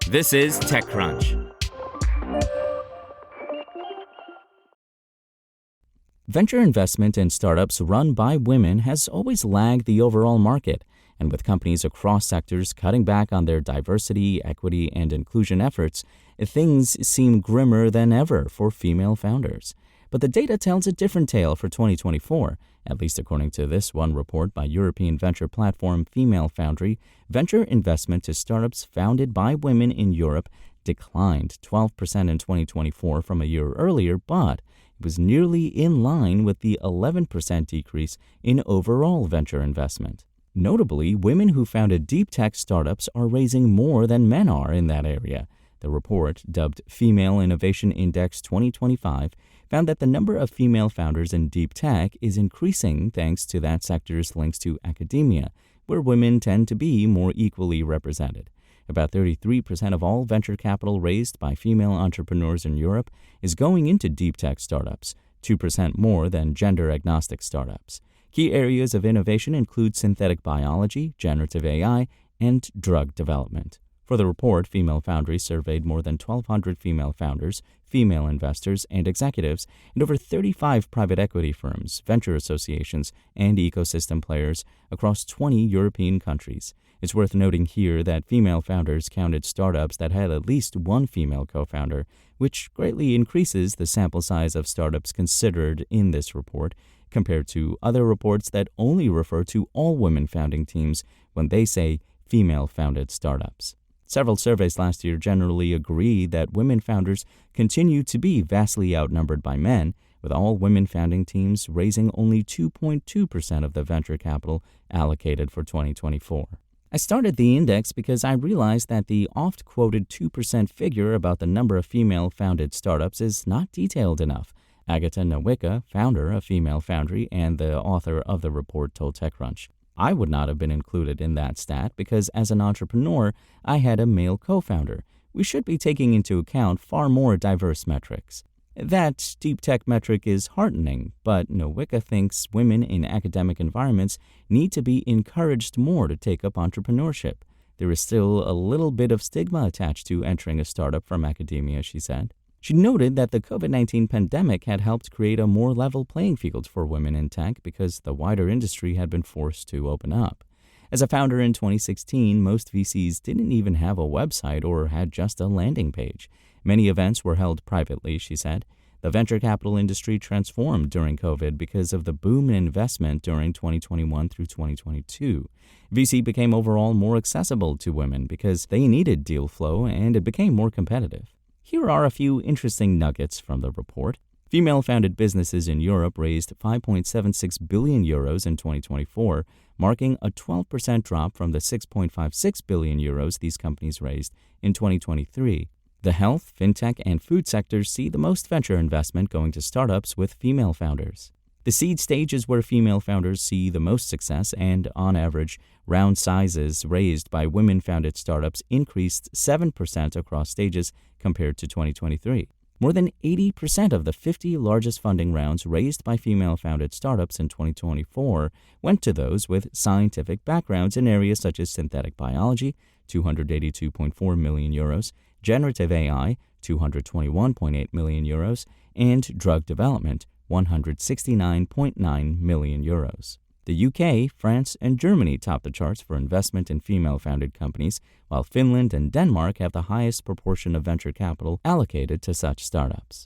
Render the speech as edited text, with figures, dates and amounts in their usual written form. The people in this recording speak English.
This is TechCrunch. Venture investment in startups run by women has always lagged the overall market, and with companies across sectors cutting back on their diversity, equity, and inclusion efforts, things seem grimmer than ever for female founders. But the data tells a different tale for 2024, at least according to this one report by European venture platform Female Foundry. Venture investment to startups founded by women in Europe declined 12% in 2024 from a year earlier, but it was nearly in line with the 11% decrease in overall venture investment. Notably, women who founded deep tech startups are raising more than men are in that area. The report, dubbed Female Innovation Index 2025, found that the number of female founders in deep tech is increasing thanks to that sector's links to academia, where women tend to be more equally represented. About 33% of all venture capital raised by female entrepreneurs in Europe is going into deep tech startups, 2% more than gender-agnostic startups. Key areas of innovation include synthetic biology, generative AI, and drug development. For the report, Female Foundry surveyed more than 1,200 female founders, female investors, and executives, and over 35 private equity firms, venture associations, and ecosystem players across 20 European countries. It's worth noting here that female founders counted startups that had at least one female co-founder, which greatly increases the sample size of startups considered in this report, compared to other reports that only refer to all women founding teams when they say female-founded startups. Several surveys last year generally agreed that women founders continue to be vastly outnumbered by men, with all women founding teams raising only 2.2% of the venture capital allocated for 2024. I started the index because I realized that the oft-quoted 2% figure about the number of female-founded startups is not detailed enough. Agata Nowicka, founder of Female Foundry and the author of the report, told TechCrunch. I would not have been included in that stat because as an entrepreneur, I had a male co-founder. We should be taking into account far more diverse metrics. That deep tech metric is heartening, but Nowicka thinks women in academic environments need to be encouraged more to take up entrepreneurship. There is still a little bit of stigma attached to entering a startup from academia, she said. She noted that the COVID-19 pandemic had helped create a more level playing field for women in tech because the wider industry had been forced to open up. As a founder in 2016, most VCs didn't even have a website or had just a landing page. Many events were held privately, she said. The venture capital industry transformed during COVID because of the boom in investment during 2021 through 2022. VC became overall more accessible to women because they needed deal flow and it became more competitive. Here are a few interesting nuggets from the report. Female-founded businesses in Europe raised 5.76 billion euros in 2024, marking a 12% drop from the 6.56 billion euros these companies raised in 2023. The health, fintech, and food sectors see the most venture investment going to startups with female founders. The seed stage is where female founders see the most success, and on average, round sizes raised by women-founded startups increased 7% across stages compared to 2023. More than 80% of the 50 largest funding rounds raised by female-founded startups in 2024 went to those with scientific backgrounds in areas such as synthetic biology, 282.4 million euros, generative AI, 221.8 million euros, and drug development, 169.9 million euros. The UK, France, and Germany top the charts for investment in female-founded companies, while Finland and Denmark have the highest proportion of venture capital allocated to such startups.